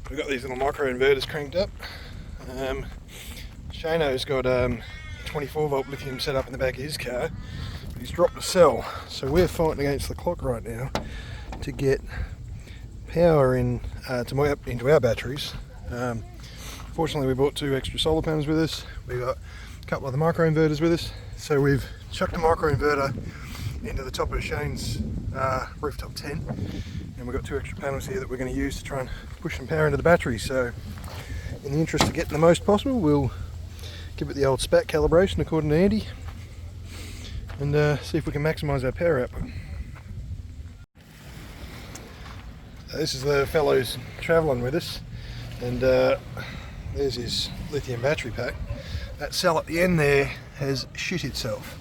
we've got these little micro inverters cranked up. Shano's got 24 volt lithium set up in the back of his car, but he's dropped a cell, so we're fighting against the clock right now to get power into our batteries. Fortunately, we bought 2 extra solar panels with us. We got a couple of the micro inverters with us, so we've chucked a micro inverter into the top of Shane's rooftop tent, and we've got 2 extra panels here that we're going to use to try and push some power into the battery. So in the interest of getting the most possible, we'll give it the old spat calibration according to Andy, and see if we can maximise our power output. This is the fellows travelling with us, and there's his lithium battery pack. That cell at the end there has shit itself.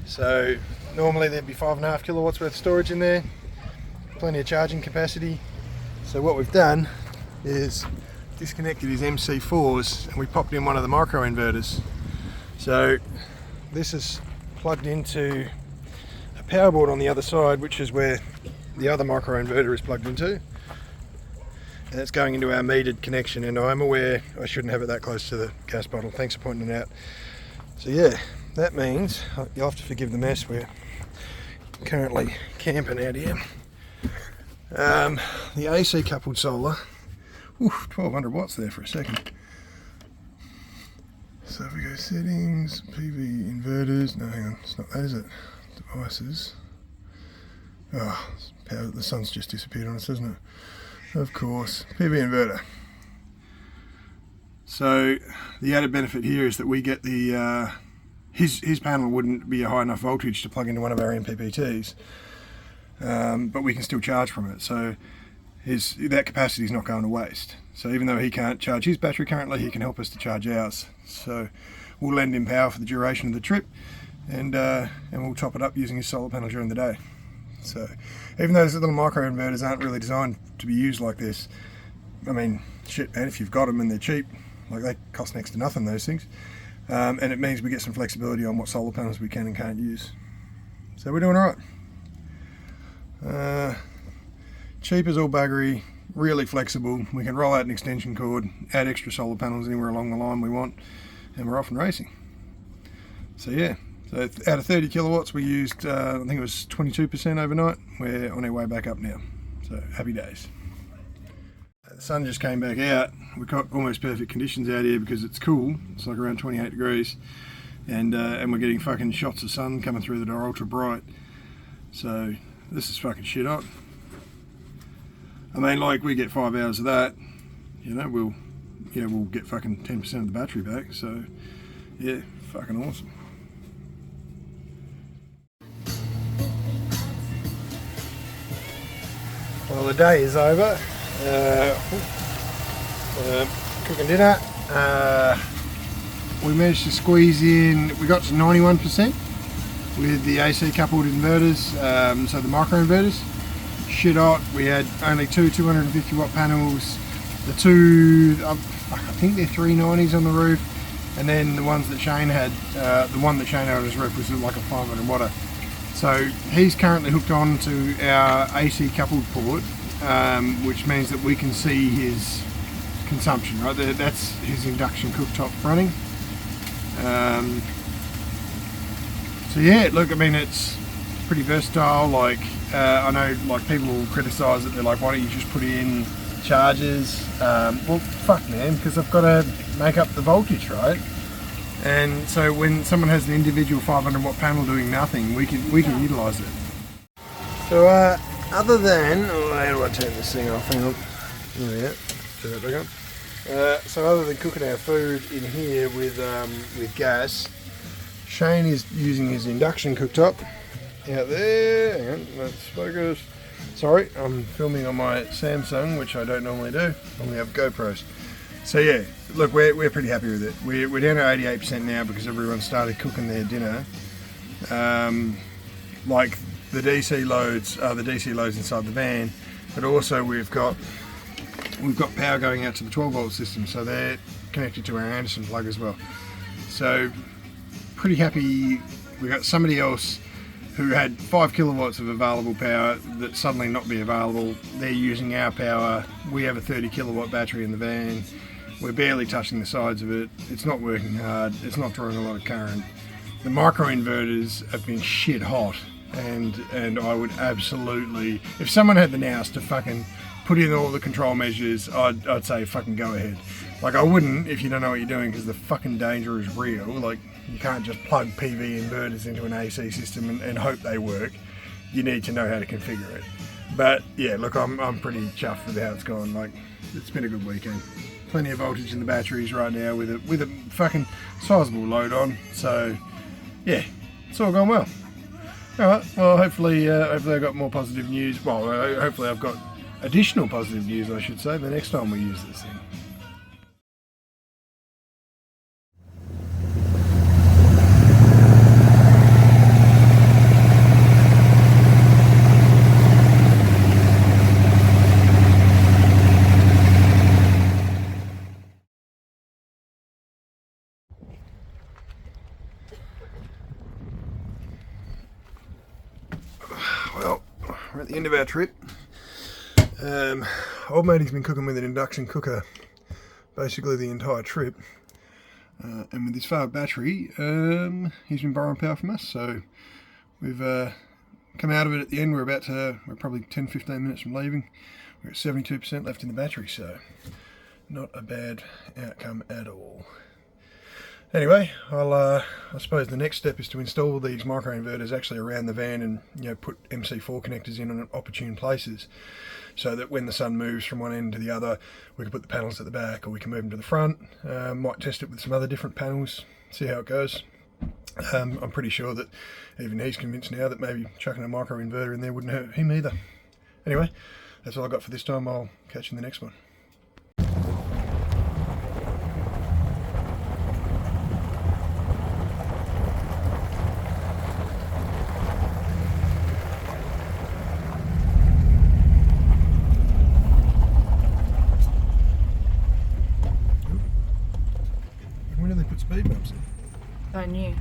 So normally there'd be 5.5 kilowatts worth of storage in there, plenty of charging capacity. So what we've done is disconnected his MC4s and we popped in one of the micro inverters. So this is plugged into a power board on the other side, which is where the other micro inverter is plugged into, and it's going into our metered connection. And I'm aware I shouldn't have it that close to the gas bottle. Thanks for pointing it out. So yeah, that means you'll have to forgive the mess. We're currently camping out here. The AC coupled solar, 1200 watts there for a second. So if we go settings, PV inverters, no hang on, it's not that, is it? Devices. Oh, power, the sun's just disappeared on us, hasn't it? Of course, PV inverter. So the added benefit here is that we get the, his panel wouldn't be a high enough voltage to plug into one of our MPPTs, but we can still charge from it. So that capacity is not going to waste. So even though he can't charge his battery currently, he can help us to charge ours. So we'll lend him power for the duration of the trip, and we'll top it up using his solar panel during the day. So even though these little micro inverters aren't really designed to be used like this, I mean, shit man, if you've got them and they're cheap, like they cost next to nothing, those things. And it means we get some flexibility on what solar panels we can and can't use. So we're doing all right. Cheap as all buggery, really flexible. We can roll out an extension cord, add extra solar panels anywhere along the line we want, and we're off and racing. So yeah, so out of 30 kilowatts we used, I think it was 22% overnight. We're on our way back up now, so happy days. The sun just came back out. We've got almost perfect conditions out here because it's cool. It's like around 28 degrees, and we're getting fucking shots of sun coming through that are ultra bright. So this is fucking shit hot. I mean, like, we get 5 hours of that, you know, we'll get fucking 10% of the battery back. So yeah, fucking awesome. Well, the day is over. Cooking dinner. We managed to squeeze in, we got to 91% with the AC coupled inverters, so the micro inverters. Shit hot. We had only 2 250 watt panels, the 2, I think they're 390s on the roof, and then the ones that Shane had, the one that Shane had on his roof was like a 500 watter. So he's currently hooked on to our AC coupled port, which means that we can see his consumption, right? That's his induction cooktop running. So yeah, look, I mean, it's pretty versatile. Like, I know, like, people will criticise it. They're like, why don't you just put in chargers? Well, fuck man, because I've got to make up the voltage, right? And so when someone has an individual 500 watt panel doing nothing, we can utilise it. So other than, how do I turn this thing off? Hang on. There we go. Turn it back on. So other than cooking our food in here with gas, Shane is using his induction cooktop out there. Hang on, let's focus. Sorry, I'm filming on my Samsung, which I don't normally do. I normally have GoPros. So yeah, look, we're pretty happy with it. We're down to 88% now because everyone started cooking their dinner. Like the DC loads are the DC loads inside the van, but also we've got power going out to the 12 volt system, so they're connected to our Anderson plug as well. So pretty happy. We got somebody else who had 5 kilowatts of available power that suddenly not be available. They're using our power. We have a 30 kilowatt battery in the van. We're barely touching the sides of it. It's not working hard. It's not drawing a lot of current. The micro inverters have been shit hot, and I would absolutely, if someone had the nous to fucking put in all the control measures, I'd say fucking go ahead. Like, I wouldn't if you don't know what you're doing, because the fucking danger is real. Like, you can't just plug PV inverters into an AC system and hope they work. You need to know how to configure it. But yeah, look, I'm pretty chuffed with how it's gone. Like, it's been a good weekend. Plenty of voltage in the batteries right now with a fucking sizable load on. So yeah, it's all gone well. Alright, well hopefully I've got more positive news. Well, hopefully I've got additional positive news, I should say, the next time we use this thing. Well, we're at the end of our trip. Old matey's been cooking with an induction cooker basically the entire trip, and with his failed battery, he's been borrowing power from us, so we've come out of it at the end. We're probably 10-15 minutes from leaving. We're at 72% left in the battery, so not a bad outcome at all. Anyway, I suppose the next step is to install these micro inverters actually around the van, and put MC4 connectors in opportune places, so that when the sun moves from one end to the other, we can put the panels at the back, or we can move them to the front. Might test it with some other different panels, see how it goes. I'm pretty sure that even he's convinced now that maybe chucking a micro inverter in there wouldn't hurt him either. Anyway, that's all I got for this time. I'll catch you in the next one. When do they put speed bumps in? I knew.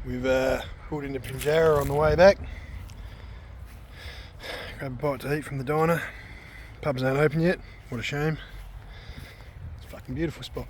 We've pulled into Pinjarra on the way back. Grab a bite to eat from the diner. Pubs aren't open yet. What a shame. It's a fucking beautiful spot.